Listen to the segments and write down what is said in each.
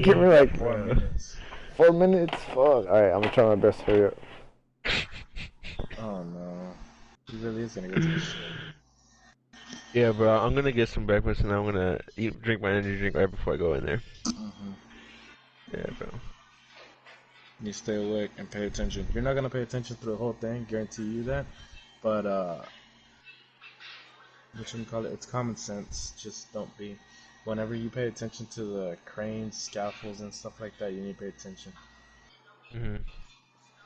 Give me like 4 minutes. 4 minutes. Fuck. All right, I'm gonna try my best to hurry up. Oh no. He really is gonna go to the shit. Yeah, bro. I'm gonna get some breakfast and I'm gonna drink my energy drink right before I go in there. Yeah, bro. You stay awake and pay attention. You're not gonna pay attention through the whole thing, guarantee you that. But what should we call it? It's common sense. Just don't be. Whenever you pay attention to the cranes, scaffolds, and stuff like that, you need to pay attention.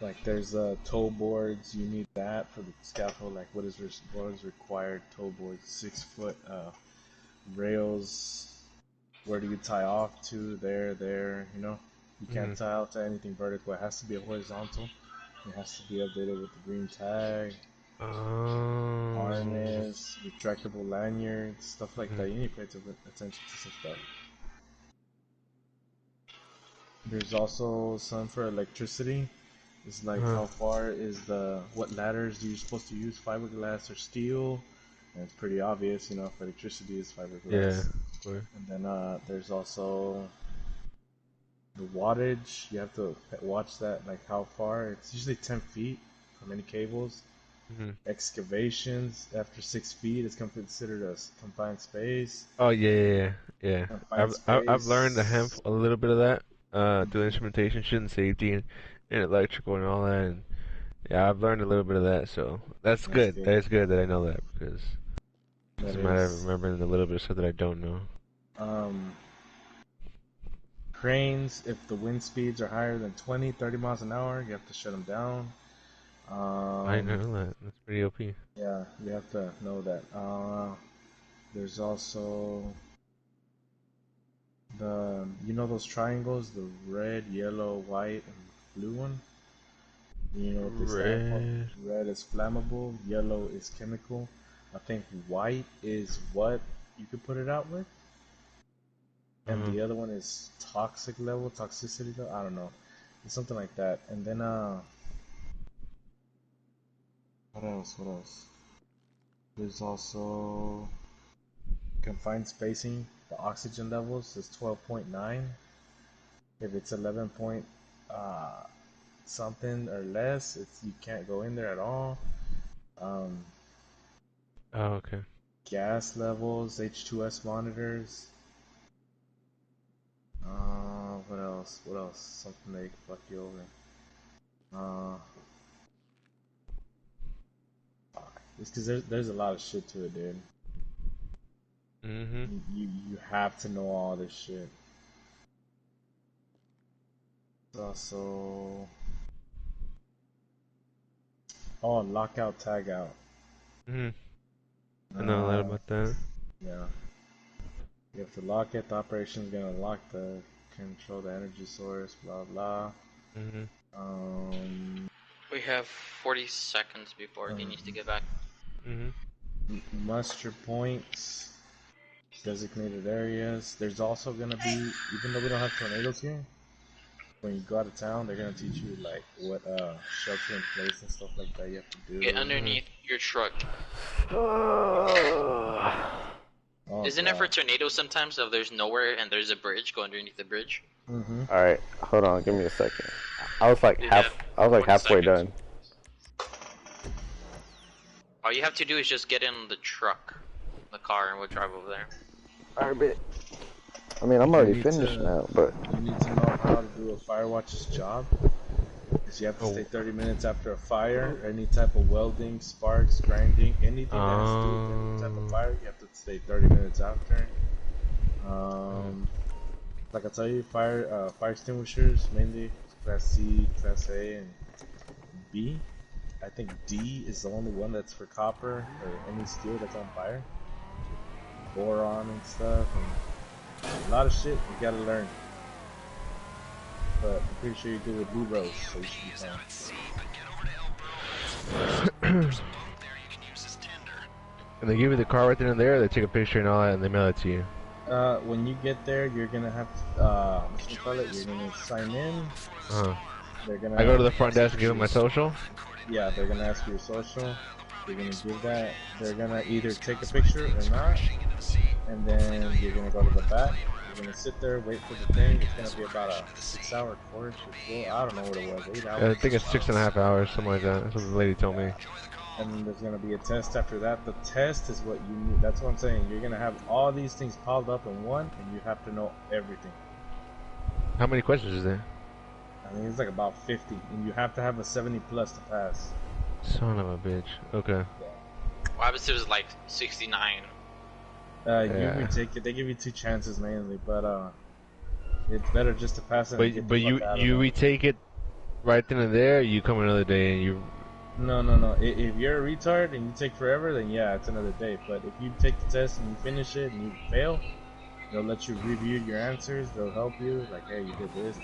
Like there's tow boards. You need that for the scaffold. Like what is required? Tow boards, 6 foot rails. Where do you tie off to? There. You know, you can't tie out to anything vertical. It has to be a horizontal. It has to be updated with the green tag. Harness, retractable lanyards, stuff like that. You need to pay attention to some stuff. There's also some for electricity. It's like how far is what ladders are you supposed to use, fiberglass or steel? And it's pretty obvious, you know, for electricity is fiberglass. Yeah, of course. And then there's also the wattage. You have to watch that, like how far. It's usually 10 feet from any cables. Excavations after 6 feet is considered a confined space. Oh yeah. I've learned a little bit of that through instrumentation shit and safety and electrical and all that. And yeah, I've learned a little bit of that, so that's good. That is good that I know that because it doesn't matter remembering the little bit of stuff that I don't know. Cranes, if the wind speeds are higher than 20, 30 miles an hour, you have to shut them down. I know that. That's pretty OP. Yeah, you have to know that. There's also you know those triangles, the red, yellow, white, and blue one? You know what they stand for? Red is flammable, yellow is chemical. I think white is what you could put it out with. And the other one is toxicity level. I don't know. It's something like that. And then what else? There's also confined spacing. The oxygen levels is 12.9. If it's 11 point something or less, you can't go in there at all. Oh, okay. Gas levels, H2S monitors. What else? Something that can fuck you over. It's because there's a lot of shit to it, dude. You have to know all this shit. Also, lockout, tag out. I know a lot about that. Yeah. You have to lock it. The operation is gonna lock control the energy source. Blah blah. We have 40 seconds before he needs to get back. Muster points, designated areas. There's also gonna be, even though we don't have tornadoes here, when you go out of town, they're gonna teach you like what shelter in place and stuff like that you have to do. Get underneath your truck. Isn't it for tornadoes sometimes if there's nowhere and there's a bridge, go underneath the bridge? All right, hold on, give me a second. I was like halfway done. All you have to do is just get in the car, and we'll drive over there. Alright, bet. I mean, I'm already finished now, but you need to know how to do a fire watch's job. Because you have to stay 30 minutes after a fire. Any type of welding, sparks, grinding, anything that has to do with any type of fire, you have to stay 30 minutes after. Like I tell you, fire extinguishers mainly class C, class A, and B. I think D is the only one that's for copper or any steel that's on fire. Boron and stuff, and a lot of shit you gotta learn. But I'm pretty sure you do with blue rose, so you should be fine. And they give you the car right then and there, they take a picture and all that, and they mail it to you. When you get there, you're gonna have to, what you call it? You're gonna sign in. I go to the front desk and give them my social? Yeah, they're gonna ask you your social. You're gonna give that. They're gonna either take a picture or not. And then you're gonna go to the back. You're You're gonna sit there, wait for the thing. It's gonna be about a 6-hour course. Well, I don't know what it was, 8 hours. Yeah, I think it's 6.5 hours, something like that. That's what the lady told me. And then there's gonna be a test after that. The test is what you need. That's what I'm saying. You're gonna have all these things piled up in one, and you have to know everything. How many questions is there? I think it's like about 50, and you have to have a 70 plus to pass. Son of a bitch. Okay. What happens if it was like 69? You retake it. They give you 2 chances mainly, but it's better just to pass it. But you retake it right then and there. Or you come another day and you. No. If you're a retard and you take forever, then yeah, it's another day. But if you take the test and you finish it and you fail, they'll let you review your answers. They'll help you. Like, hey, you did this.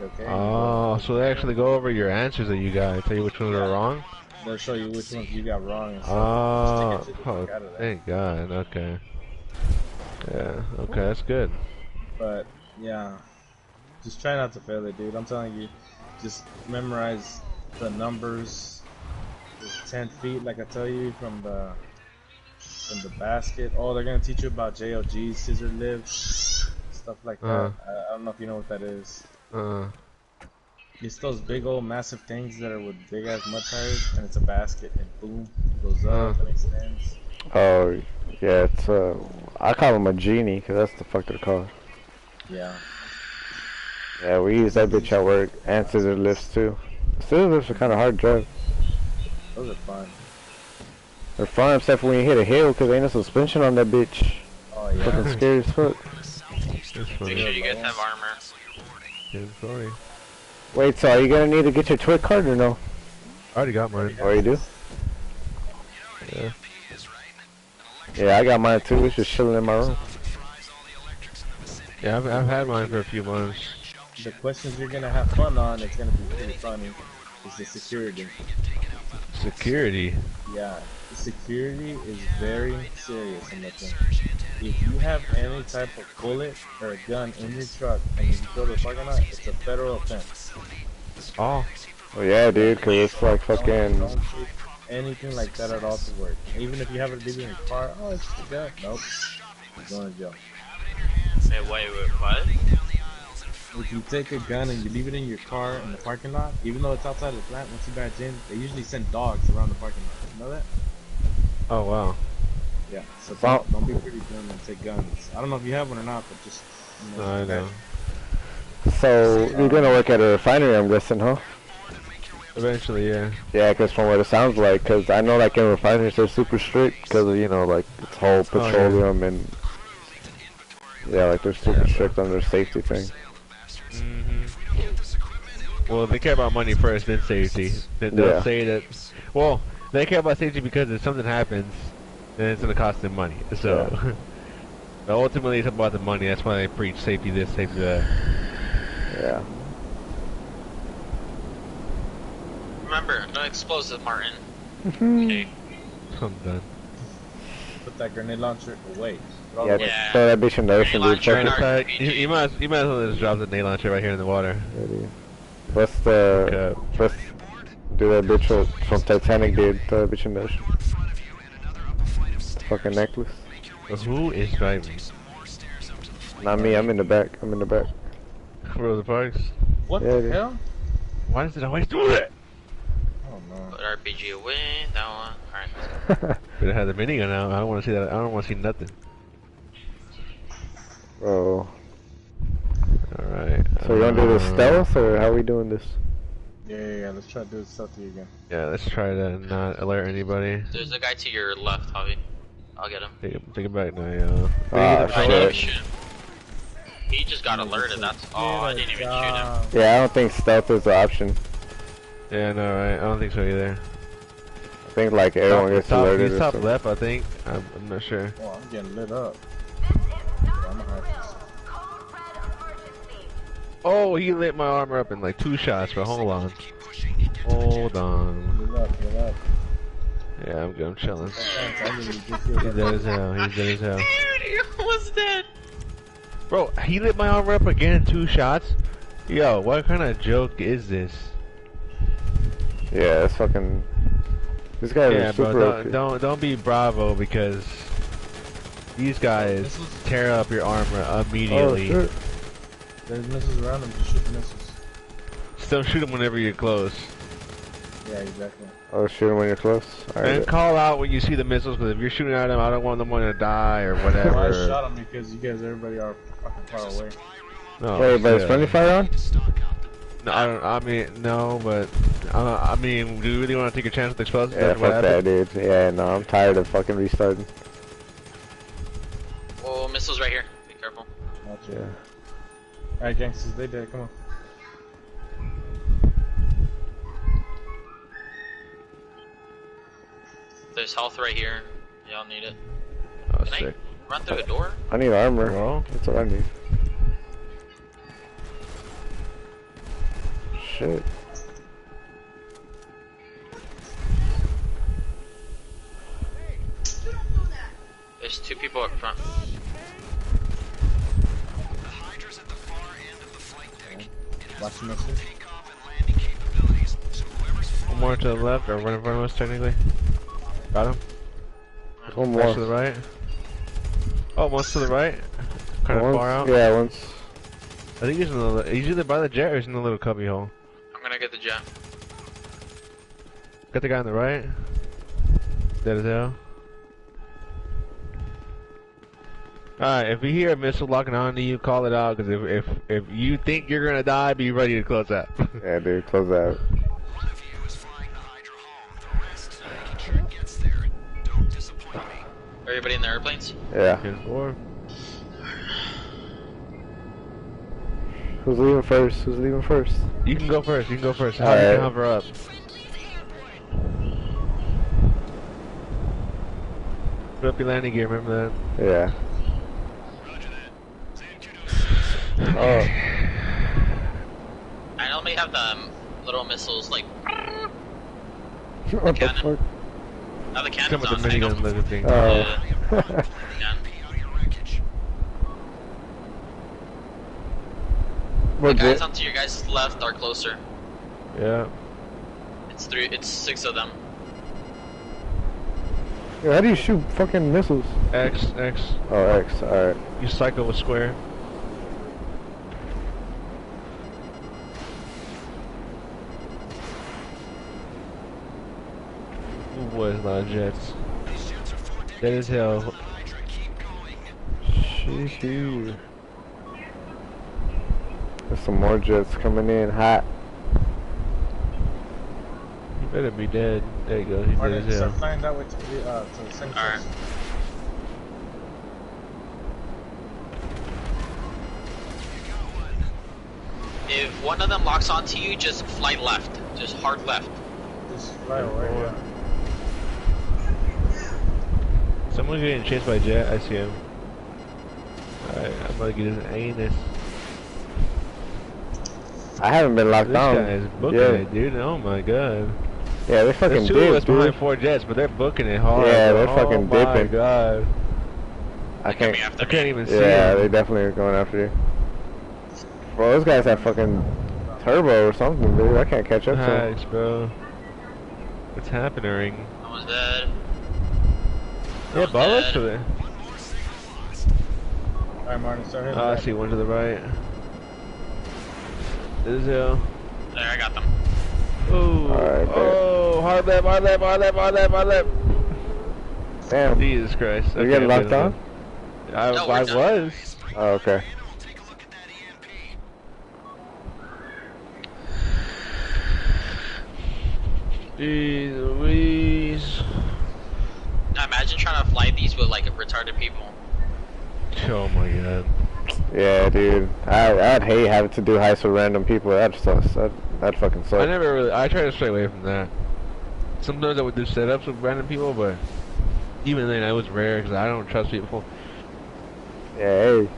Okay. Oh, so they actually go over your answers that you got. Tell you which ones are wrong. They'll show you which ones you got wrong. And Oh, thank God. Okay. Yeah. Okay, that's good. But yeah, just try not to fail it, dude. I'm telling you, just memorize the numbers. Just 10 feet, like I tell you, from the basket. Oh, they're gonna teach you about JLGs, scissor lifts, stuff like that. I don't know if you know what that is. It's those big old massive things that are with big ass mud tires, and it's a basket, and boom, it goes up and extends. Oh, yeah, it's I call them a genie, because that's the fuck they're called. Yeah. Yeah, we use that bitch at work, and scissor lifts too. Scissor lifts are kind of hard to drive. Those are fun. They're fun, except for when you hit a hill, because ain't no suspension on that bitch. Oh yeah. Fucking scary as fuck. Make sure you guys have armor. Sorry. Wait, so are you gonna need to get your twit card or no? I already got mine. Oh, you do? Yeah. Yeah, I got mine too. It's just chilling in my room. Yeah, I've had mine for a few months. The questions you're gonna have fun on, it's gonna be pretty funny, is the security. Security? Yeah, the security is very serious in that thing. If you have any type of bullet or a gun in your truck and you go to the parking lot, it's a federal offense. Oh. Oh yeah, dude, because it's like fucking... Don't take anything like that at all to work. Even if you have it in your car, oh, it's just a gun. Nope. You're going to jail. Wait, what? If you take a gun and you leave it in your car in the parking lot, even though it's outside the plant, once you badge in, they usually send dogs around the parking lot. You know that? Oh, wow. Yeah, so don't be pretty dumb and take guns. I don't know if you have one or not, but just... You know, No, I know. So, you're gonna work at a refinery, I'm guessing, huh? Eventually, yeah. Yeah, because from what it sounds like, because I know like in refineries they're super strict, because of, you know, like, it's whole petroleum and... Yeah, like they're super strict on their safety thing. Well, they care about money first, then safety. They'll say that... Well, they care about safety because if something happens, then it's going to cost them money. So, but ultimately it's about the money. That's why they preach safety this, safety that. Yeah. Remember, no explosive, Martin. Okay. I'm done. Put that grenade launcher away. Yeah, throw that bitch in the ocean, dude. You might as well just drop the grenade launcher right here in the water. Let's do that bitch from Titanic, dude. Throw that bitch in the ocean. Fucking necklace. So who is driving? Not me, I'm in the back. Rosa Parks? What the hell? Why did I always do that? Oh no. Put RPG away, that one. Alright. Better have the minigun out. I don't want to see that. I don't want to see nothing. Oh. Alright. So you want to do this stealth, or how are we doing this? Yeah, let's try to do this stealthy again. Yeah, let's try to not alert anybody. There's a guy to your left, Javi. I'll get him. Take it back now, Shit. He just got alerted, that's all. I didn't even shoot him. Yeah, I don't think stealth is an option. Yeah, no, right. I don't think so either. I think like everyone gets alerted. He's top left, I think. I'm not sure. Oh, I'm getting lit up. Oh, he lit my armor up in like 2 shots, but hold on. Hold on. Lit up. Yeah, I'm good. I'm chilling. He's dead as hell. He's dead as hell. Dude, he was dead. Bro, he lit my armor up again in 2 shots? Yo, what kind of joke is this? Yeah, it's fucking... This guy is super bro, don't be Bravo because These guys tear up your armor immediately. Oh, shit. There's missiles around them, just shoot the missiles. Still shoot them whenever you're close. Yeah, exactly. Oh, shoot them when you're close. And call out when you see the missiles, because if you're shooting at them, I don't want them to die or whatever. Well, I shot them because you guys, everybody are fucking far away. No, wait, but is friendly fire on? No, I mean, no, but I mean, do you really want to take a chance with explosives? Yeah, fuck that, dude. Yeah, no, I'm tired of fucking restarting. Oh, missiles right here. Be careful. Gotcha. Yeah. Alright, gangsters, they dead. Come on. There's health right here. Y'all need it. Oh, Can sick. I run through a door? I need armor. Well, that's what I need. Shit. There's two people up front. Watch the missiles. One more to the left, or one in front of us, technically. Got him. One more to the right. Oh, one's to the right. Kind of far out. Yeah, once. I think he's either by the jet or he's in the little cubby hole. I'm gonna get the jet. Got the guy on the right. Dead as hell. Alright, if you hear a missile locking onto you, call it out, because if you think you're gonna die, be ready to close out. Yeah, dude, close out. One of you is flying the Hydra home, the rest making sure it gets there. Don't disappoint me. Everybody in the airplanes? Yeah. Who's leaving first? Who's leaving first? You can go first, you can go first. How Alright. you can hover up. Put up your landing gear, remember that? Yeah. Oh. I normally have the little missiles like. What the cannon. fuck? Now the Come cannon's with on. the so you minigun don't- looking thing. Oh. The What guys jet? onto your guys' left are closer. Yeah. It's 6 of them. Yo, how do you shoot fucking missiles? X. Oh, X. Alright. You cycle with square. Oh boy, a lot of jets. Dead as hell. Sheesh. There's some more jets coming in hot. He better be dead. There you go, he's dead Martin, as start hell. flying that way to the same Alright. place. If one of them locks onto you, just fly left. Just hard left. Just fly away, yeah. Someone's getting chased by a jet, I see him. Alright, I'm about to get his anus. I haven't been locked This down. guy is booking Yeah. it, dude. Oh my god. Yeah, they fucking There's two of us dip, behind dude. 4 jets, but they're booking it hard. Yeah, they're oh fucking my dipping. god. I can't. I can't even see Yeah, him. they definitely are going after you. Bro, those guys have fucking turbo or something, dude. I can't catch up to them. Nice, bro. What's happening? Someone's dead. Yeah, Someone's ball us dead. to it. Alright, Martin, start hitting Oh, I that. see one to the right. This is hell. There, I got them. Oh, Alright, oh, hard left, hard left, hard left, hard left, hard left. Damn. Jesus Christ. You Okay, getting I'm locked good, I'm on? good. I No, we're done. was. Oh, okay. Jeez Louise. Now imagine trying to fly these with like retarded people. Oh my god. Yeah, dude. I'd hate having to do heists with random people. That sucks. That fucking sucks. I try to stay away from that. Sometimes I would do setups with random people, but even then that was rare because I don't trust people. Yeah, hey.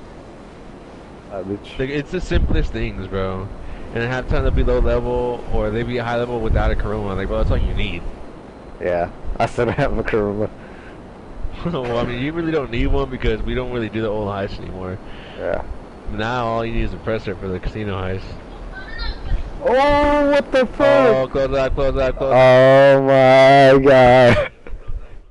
Bitch. Like, it's the simplest things, bro. And half the time they'll be low level or they be high level without a Karuma. Like, bro, that's all you need. Yeah, I still have a Karuma. Well, I mean, you really don't need one because we don't really do the old heist anymore. Yeah. Now all you need is a presser for the casino heist. Oh, what the fuck? Oh, close that, close that, close Oh my god.